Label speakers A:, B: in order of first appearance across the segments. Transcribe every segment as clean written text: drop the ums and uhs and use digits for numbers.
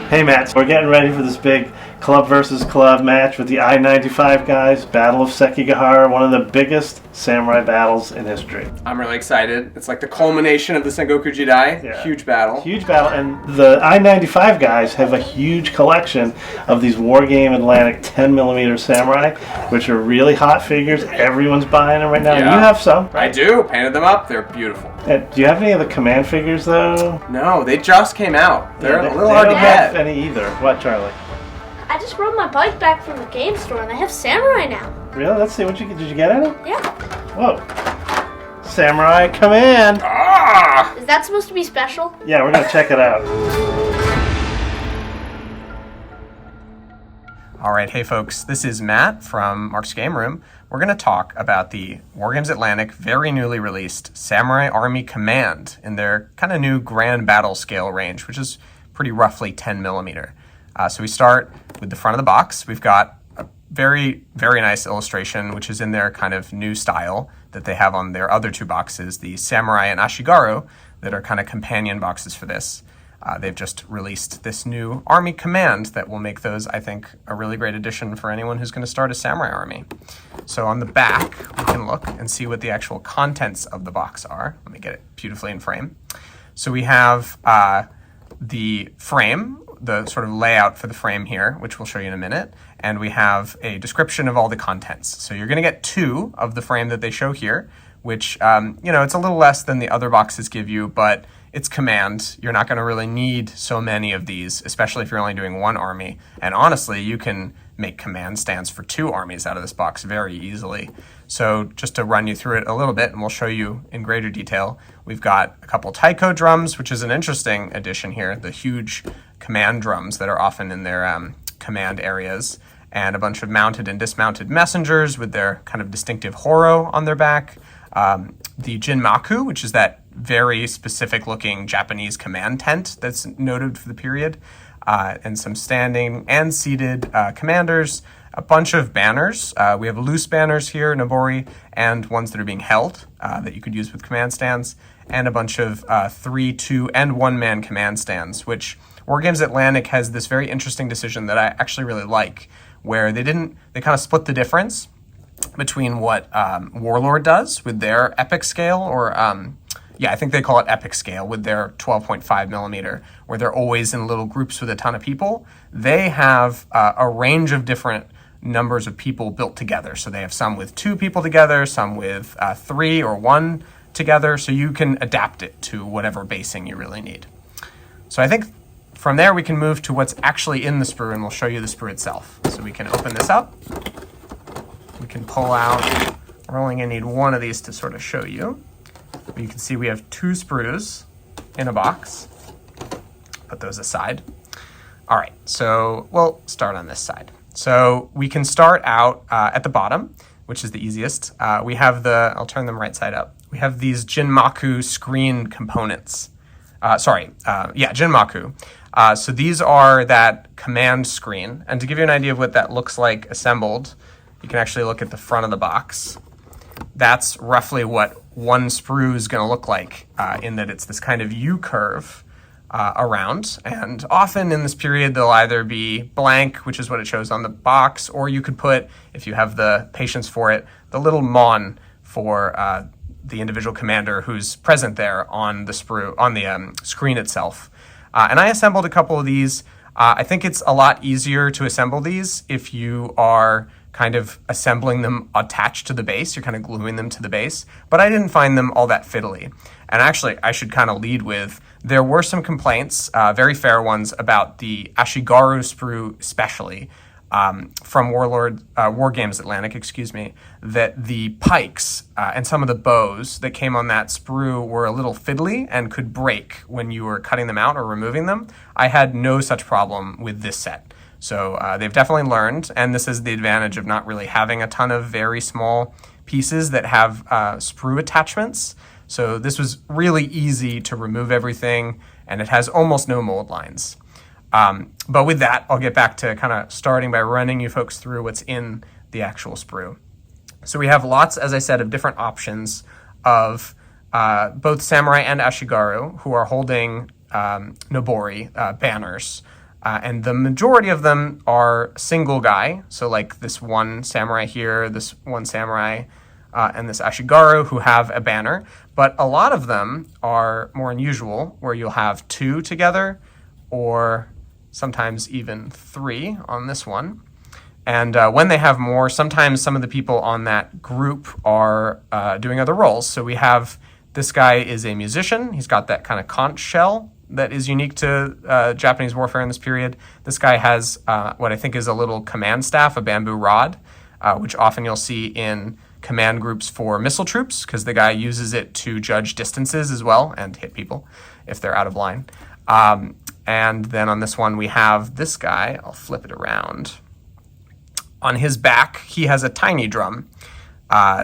A: Hey Matt, we're getting ready for this big club versus club match with the I-95 guys, Battle of Sekigahara, one of the biggest samurai battles in history.
B: I'm really excited. It's like the culmination of the Sengoku Jidai.
A: Yeah.
B: Huge battle.
A: Huge battle, and the I-95 guys have a huge collection of these Wargames Atlantic 10mm samurai, which are really hot figures. Everyone's buying them right now.
B: Yeah.
A: You have some, right?
B: I do. Painted them up. They're beautiful.
A: Do you have any of the command figures, though?
B: No, they just came out. They're a little
A: they
B: hard to
A: don't have
B: get.
A: any either. What, Charlie?
C: I just rode my bike back from the game store and they have samurai now.
A: Really? Let's see. Did you get any?
C: Yeah.
A: Whoa. Samurai command.
B: Ah!
C: Is that supposed to be special?
A: Yeah, we're going to check it out.
B: All right, hey folks, this is Matt from Mark's Game Room. We're going to talk about the Wargames Atlantic very newly released Samurai Army Command in their kind of new grand battle scale range, which is pretty roughly 10mm. So we start with the front of the box. We've got a very, very nice illustration, which is in their kind of new style that they have on their other two boxes, the Samurai and Ashigaru, that are kind of companion boxes for this. They've just released this new army command that will make those, I think, a really great addition for anyone who's going to start a samurai army. So on the back, we can look and see what the actual contents of the box are. Let me get it beautifully in frame. So we have the frame, the sort of layout for the frame here, which we'll show you in a minute, and we have a description of all the contents. So you're going to get two of the frame that they show here, which, it's a little less than the other boxes give you, but it's command. You're not going to really need so many of these, especially if you're only doing one army. And honestly, you can make command stands for two armies out of this box very easily. So just to run you through it a little bit, and we'll show you in greater detail, we've got a couple taiko drums, which is an interesting addition here, the huge command drums that are often in their command areas, and a bunch of mounted and dismounted messengers with their kind of distinctive horo on their back. The jinmaku, which is that very specific looking Japanese command tent that's noted for the period, and some standing and seated commanders, a bunch of banners. We have loose banners here, nobori, and ones that are being held that you could use with command stands, and a bunch of 3, 2, and 1-man command stands, which Wargames Atlantic has this very interesting decision that I actually really like, where they kind of split the difference between what Warlord does with their epic scale, or I think they call it epic scale with their 12.5mm, where they're always in little groups with a ton of people. They have a range of different numbers of people built together. So they have some with 2 people together, some with 3 or 1 together, so you can adapt it to whatever basing you really need. So I think from there we can move to what's actually in the sprue, and we'll show you the sprue itself. So we can open this up. We can pull out, we're only going to need one of these to sort of show you. But you can see we have 2 sprues in a box. Put those aside. All right, so we'll start on this side. So we can start out at the bottom, which is the easiest. We have I'll turn them right side up. We have these Jinmaku screen components. Jinmaku. So these are that command screen. And to give you an idea of what that looks like assembled, you can actually look at the front of the box. That's roughly what one sprue is going to look like, in that it's this kind of U-curve around. And often in this period, they'll either be blank, which is what it shows on the box, or you could put, if you have the patience for it, the little mon for the individual commander who's present there on the sprue, on the screen itself. And I assembled a couple of these. I think it's a lot easier to assemble these if you are kind of assembling them attached to the base. You're kind of gluing them to the base. But I didn't find them all that fiddly. And actually, I should kind of lead with, there were some complaints, very fair ones, about the Ashigaru sprue especially, from Wargames Atlantic, that the pikes and some of the bows that came on that sprue were a little fiddly and could break when you were cutting them out or removing them. I had no such problem with this set. So they've definitely learned, and this is the advantage of not really having a ton of very small pieces that have sprue attachments. So this was really easy to remove everything, and it has almost no mold lines. But with that, I'll get back to kind of starting by running you folks through what's in the actual sprue. So we have lots, as I said, of different options of both Samurai and Ashigaru who are holding Nobori banners. And the majority of them are single guy. So like this one samurai here, this one samurai, and this Ashigaru who have a banner. But a lot of them are more unusual, where you'll have 2 together, or sometimes even 3 on this one. And when they have more, sometimes some of the people on that group are doing other roles. So we have this guy is a musician. He's got that kind of conch shell that is unique to Japanese warfare in this period. This guy has what I think is a little command staff, a bamboo rod, which often you'll see in command groups for missile troops, because the guy uses it to judge distances as well and hit people if they're out of line. And then on this one, we have this guy. I'll flip it around. On his back, he has a tiny drum.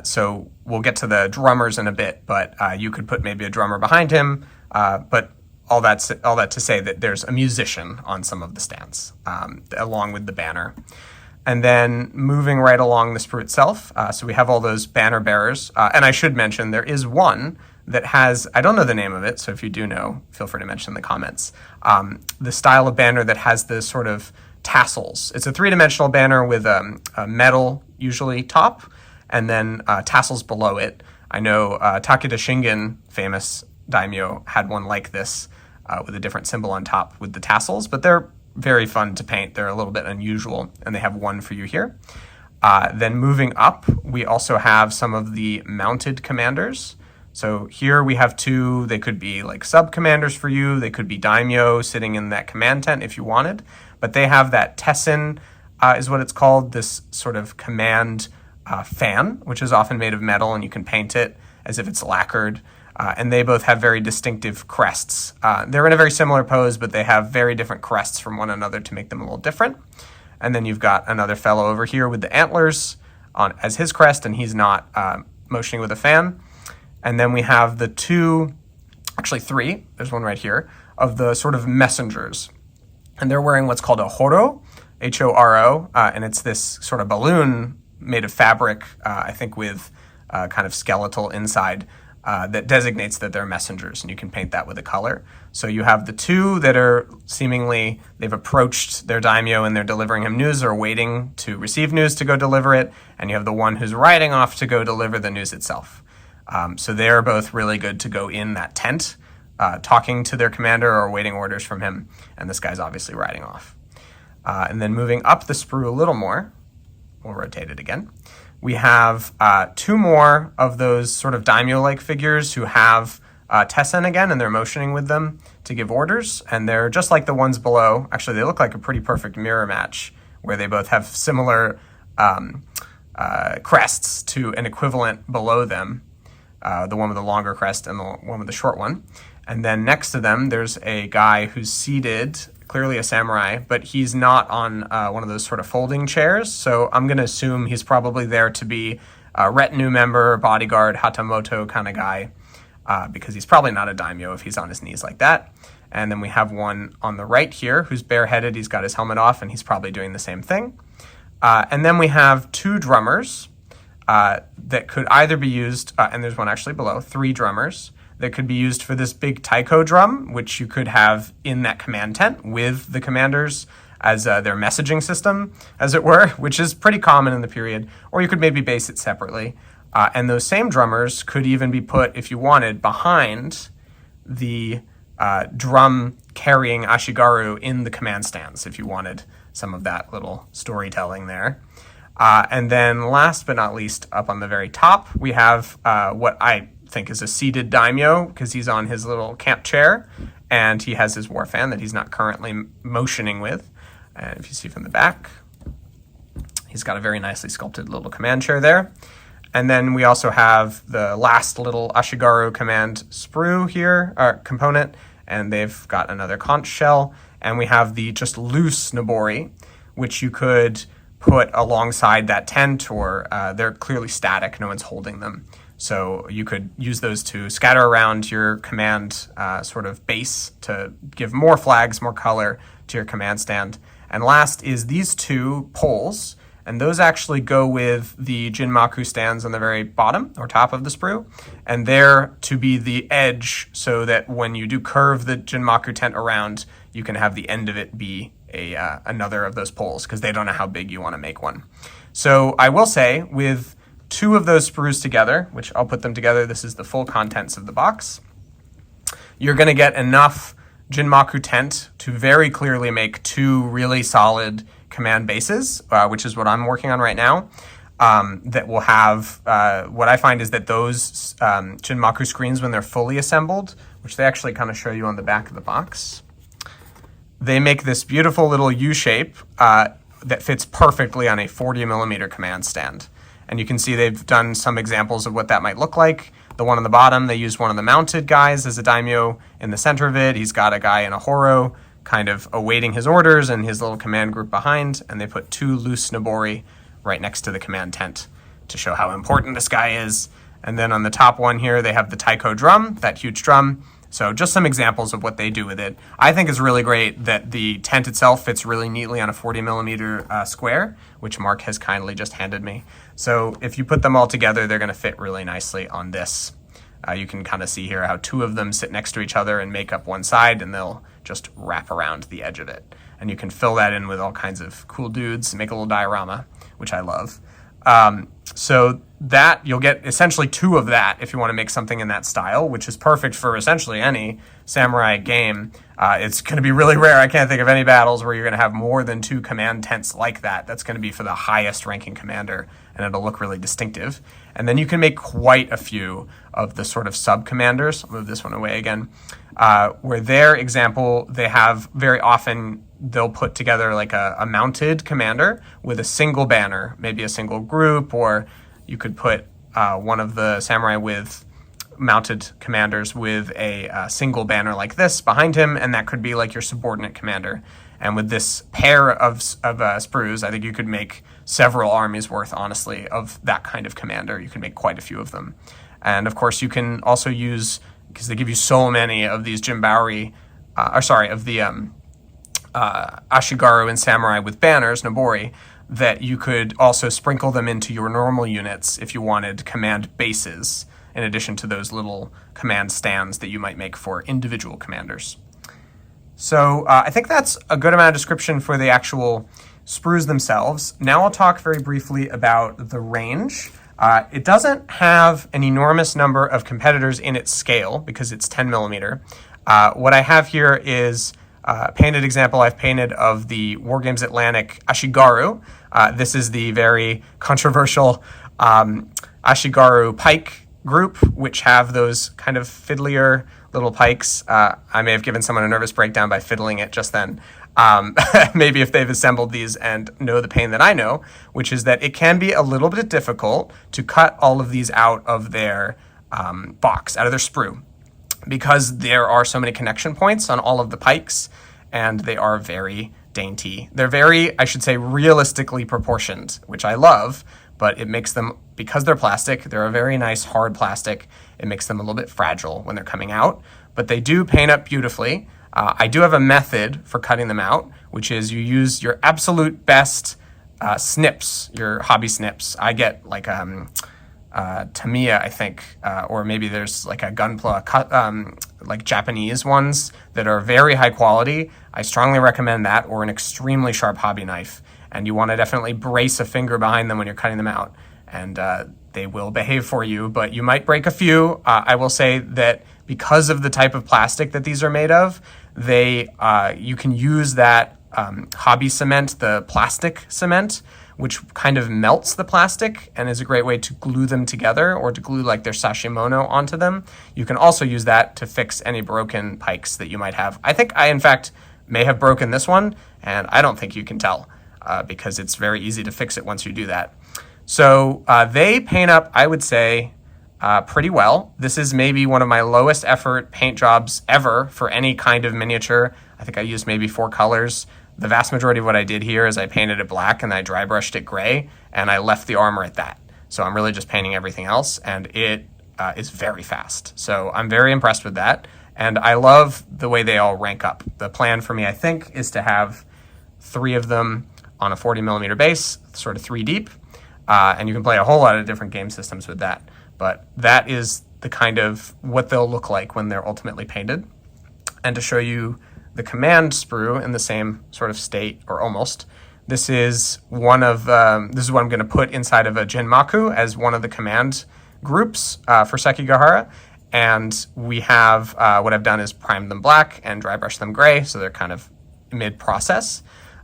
B: So we'll get to the drummers in a bit, but you could put maybe a drummer behind him. But all that to say that there's a musician on some of the stands, along with the banner. And then moving right along the sprue itself, so we have all those banner bearers. And I should mention there is one that has, I don't know the name of it, so if you do know, feel free to mention in the comments, the style of banner that has the sort of tassels. It's a 3-dimensional banner with a metal, usually, top, and then tassels below it. I know Takeda Shingen, famous daimyo, had one like this with a different symbol on top with the tassels, but they're very fun to paint. They're a little bit unusual, and they have one for you here. Then moving up, we also have some of the mounted commanders. So here we have 2. They could be like sub-commanders for you. They could be daimyo sitting in that command tent if you wanted. But they have that tessen, is what it's called, this sort of command fan, which is often made of metal, and you can paint it as if it's lacquered. And they both have very distinctive crests. They're in a very similar pose, but they have very different crests from one another to make them a little different. And then you've got another fellow over here with the antlers as his crest, and he's not motioning with a fan. And then we have the 2, actually 3, there's one right here, of the sort of messengers. And they're wearing what's called a horo, H-O-R-O, and it's this sort of balloon made of fabric, I think with kind of skeletal inside, that designates that they're messengers, and you can paint that with a color. So you have the 2 that are seemingly, they've approached their daimyo and they're delivering him news or waiting to receive news to go deliver it, and you have the one who's riding off to go deliver the news itself. So they're both really good to go in that tent, talking to their commander or waiting orders from him, and this guy's obviously riding off. And then moving up the sprue a little more, we'll rotate it again. We have 2 more of those sort of daimyo-like figures who have tessen again, and they're motioning with them to give orders, and they're just like the ones below. Actually, they look like a pretty perfect mirror match, where they both have similar crests to an equivalent below them, the one with the longer crest and the one with the short one. And then next to them, there's a guy who's seated, clearly a samurai, but he's not on one of those sort of folding chairs. So I'm going to assume he's probably there to be a retinue member, bodyguard, hatamoto kind of guy, because he's probably not a daimyo if he's on his knees like that. And then we have one on the right here who's bareheaded. He's got his helmet off, and he's probably doing the same thing. And then we have 2 drummers that could either be used, and there's one actually below, 3 drummers, that could be used for this big taiko drum, which you could have in that command tent with the commanders as their messaging system, as it were, which is pretty common in the period, or you could maybe base it separately. And those same drummers could even be put, if you wanted, behind the drum-carrying Ashigaru in the command stands, if you wanted some of that little storytelling there. And then last but not least, up on the very top, we have what I think is a seated daimyo, because he's on his little camp chair, and he has his war fan that he's not currently motioning with. And if you see from the back, he's got a very nicely sculpted little command chair there. And then we also have the last little Ashigaru command sprue here, component, and they've got another conch shell. And we have the just loose nobori, which you could put alongside that tent, or they're clearly static, no one's holding them. So you could use those to scatter around your command sort of base to give more flags, more color to your command stand. And last is these 2 poles, And those actually go with the Jinmaku stands on the very bottom or top of the sprue. And they're to be the edge so that when you do curve the Jinmaku tent around, you can have the end of it be another of those poles because they don't know how big you want to make one. So I will say with 2 of those sprues together, which I'll put them together, this is the full contents of the box, you're going to get enough Jinmaku tent to very clearly make 2 really solid command bases, which is what I'm working on right now, that will have, what I find is that those Jinmaku screens, when they're fully assembled, which they actually kind of show you on the back of the box, they make this beautiful little U shape that fits perfectly on a 40 millimeter command stand. And you can see they've done some examples of what that might look like. The one on the bottom, they used one of the mounted guys as a daimyo in the center of it. He's got a guy in a horo kind of awaiting his orders and his little command group behind. And they put 2 loose nobori right next to the command tent to show how important this guy is. And then on the top one here, they have the taiko drum, that huge drum. So just some examples of what they do with it. I think it's really great that the tent itself fits really neatly on a 40 millimeter square, which Mark has kindly just handed me. So if you put them all together, they're going to fit really nicely on this. You can kind of see here how 2 of them sit next to each other and make up one side, and they'll just wrap around the edge of it. And you can fill that in with all kinds of cool dudes, make a little diorama, which I love. So that you'll get essentially 2 of that if you want to make something in that style, which is perfect for essentially any samurai game. It's going to be really rare. I can't think of any battles where you're going to have more than 2 command tents like that. That's going to be for the highest ranking commander, and it'll look really distinctive. And then you can make quite a few of the sort of sub-commanders. I'll move this one away again. Where their example, they have very often, they'll put together like a mounted commander with a single banner, maybe a single group, or you could put one of the samurai with mounted commanders with a single banner like this behind him, and that could be like your subordinate commander. And with this pair of sprues, I think you could make several armies worth, honestly, of that kind of commander. You can make quite a few of them. And of course, you can also use, because they give you so many of these Jinbauri, of the Ashigaru and Samurai with banners, Nobori, that you could also sprinkle them into your normal units if you wanted command bases, in addition to those little command stands that you might make for individual commanders. So I think that's a good amount of description for the actual sprues themselves. Now I'll talk very briefly about the range. It doesn't have an enormous number of competitors in its scale because it's 10 millimeter. What I have here is a painted example I've painted of the Wargames Atlantic Ashigaru. This is the very controversial Ashigaru pike group, which have those kind of fiddlier little pikes. I may have given someone a nervous breakdown by fiddling it just then. Maybe if they've assembled these and know the pain that I know, which is that it can be a little bit difficult to cut all of these out of their box, out of their sprue, because there are so many connection points on all of the pikes, and they are very dainty. They're very, I should say, realistically proportioned, which I love, but it makes them, because they're plastic, they're a very nice hard plastic, it makes them a little bit fragile when they're coming out, but they do paint up beautifully. I do have a method for cutting them out, which is you use your absolute best snips, your hobby snips. I get like Tamiya, I think, or maybe there's like a Gunpla, like Japanese ones that are very high quality. I strongly recommend that, or an extremely sharp hobby knife. And you want to definitely brace a finger behind them when you're cutting them out. And they will behave for you, but you might break a few. I will say that because of the type of plastic that these are made of, you can use that hobby cement, the plastic cement, which kind of melts the plastic and is a great way to glue them together, or to glue like their Sashimono onto them. You can also use that to fix any broken pikes that you might have. I think I, in fact, may have broken this one, and I don't think you can tell because it's very easy to fix it once you do that. So they paint up, I would say, pretty well. This is maybe one of my lowest effort paint jobs ever for any kind of miniature. I think I used maybe 4 colors. The vast majority of what I did here is I painted it black and I dry brushed it gray, and I left the armor at that. So I'm really just painting everything else, and it is very fast. So I'm very impressed with that, and I love the way they all rank up. The plan for me, I think, is to have 3 of them on a 40mm base, sort of 3 deep, and you can play a whole lot of different game systems with that. But that is the kind of what they'll look like when they're ultimately painted. And to show you the command sprue in the same sort of state, or almost, this is one of this is what I'm going to put inside of a Jinmaku as one of the command groups for Sekigahara. And we have what I've done is prime them black and dry brush them gray, so they're kind of mid-process.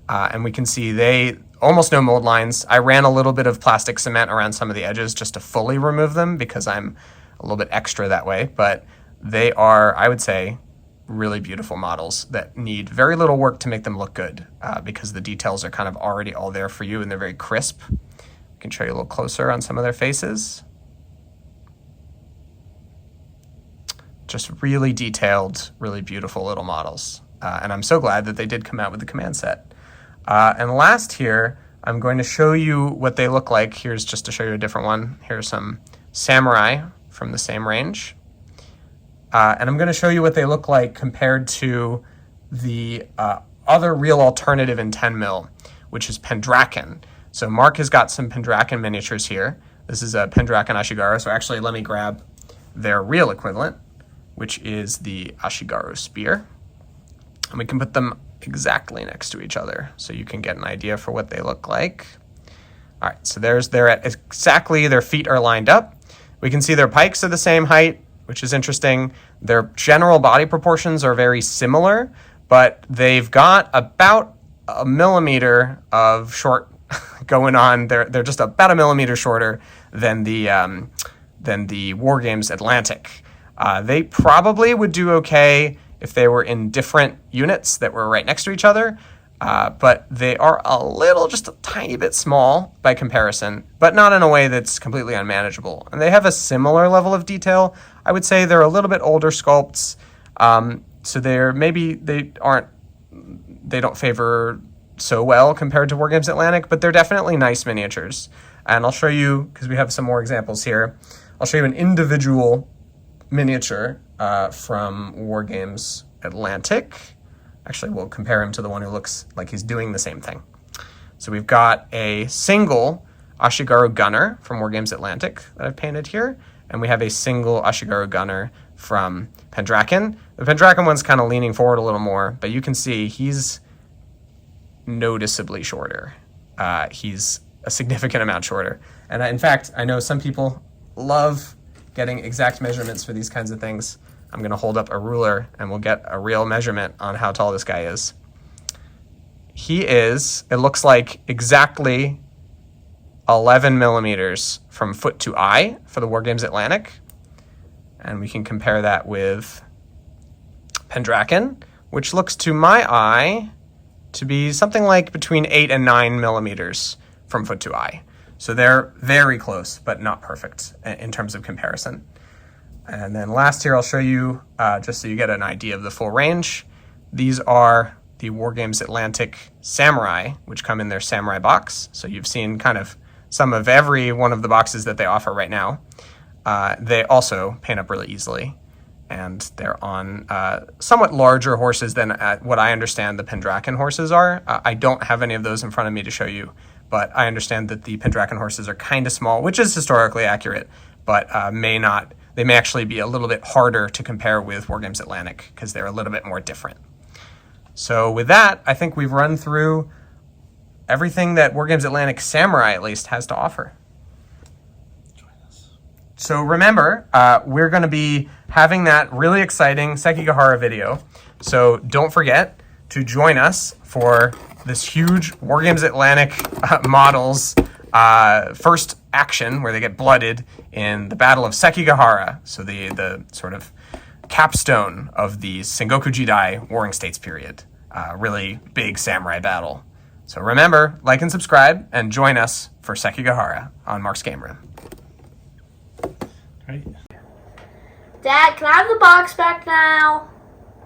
B: And we can see they almost no mold lines. I ran a little bit of plastic cement around some of the edges just to fully remove them because I'm a little bit extra that way. But they are, I would say, really beautiful models that need very little work to make them look good because the details are kind of already all there for you and they're very crisp. I can show you a little closer on some of their faces. Just really detailed, really beautiful little models. And I'm so glad that they did come out with the command set. And last here, I'm going to show you what they look like. Here's just to show you a different one. Here's some samurai from the same range. And I'm going to show you what they look like compared to the other real alternative in 10 mil, which is Pendraken. So Mark has got some Pendraken miniatures here. This is a Pendraken Ashigara. So actually, let me grab their real equivalent, which is the Ashigaru spear. And we can put them exactly next to each other so you can get an idea for what they look like. All right, so they're at exactly, their feet are lined up. We can see their pikes are the same height, which is interesting. Their general body proportions are very similar, but they've got about a millimeter of short going on. They're just about a millimeter shorter than the Wargames Atlantic. They probably would do okay if they were in different units that were right next to each other, but they are just a tiny bit small by comparison, but not in a way that's completely unmanageable. And they have a similar level of detail. I would say they're a little bit older sculpts, so they don't favor so well compared to Wargames Atlantic, but they're definitely nice miniatures. And I'll show you, because we have some more examples here, I'll show you an individual miniature from Wargames Atlantic. Actually, we'll compare him to the one who looks like he's doing the same thing. So we've got a single Ashigaru gunner from Wargames Atlantic that I've painted here, and we have a single Ashigaru gunner from Pendraken. The Pendraken one's kind of leaning forward a little more, but you can see he's noticeably shorter. He's a significant amount shorter. And in fact, I know some people love getting exact measurements for these kinds of things. I'm going to hold up a ruler and we'll get a real measurement on how tall this guy is. He is, it looks like, exactly 11 millimeters from foot to eye for the Wargames Atlantic. And we can compare that with Pendraken, which looks to my eye to be something like between 8 and 9 millimeters from foot to eye. So they're very close, but not perfect in terms of comparison. And then last here, I'll show you, just so you get an idea of the full range. These are the Wargames Atlantic Samurai, which come in their Samurai box. So you've seen kind of some of every one of the boxes that they offer right now. They also paint up really easily. And they're on somewhat larger horses than what I understand the Pendraken horses are. I don't have any of those in front of me to show you, but I understand that the Pendraken horses are kind of small, which is historically accurate, but they may actually be a little bit harder to compare with Wargames Atlantic because they're a little bit more different. So with that, I think we've run through everything that Wargames Atlantic Samurai at least has to offer. So remember, we're going to be having that really exciting Sekigahara video. So don't forget to join us for this huge Wargames Atlantic models first action where they get blooded in the Battle of Sekigahara. So the sort of capstone of the Sengoku Jidai Warring States period. Really big samurai battle. So remember, like and subscribe and join us for Sekigahara on Mark's Game Room.
A: Great.
C: Dad, can I have the box back now?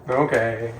B: Okay.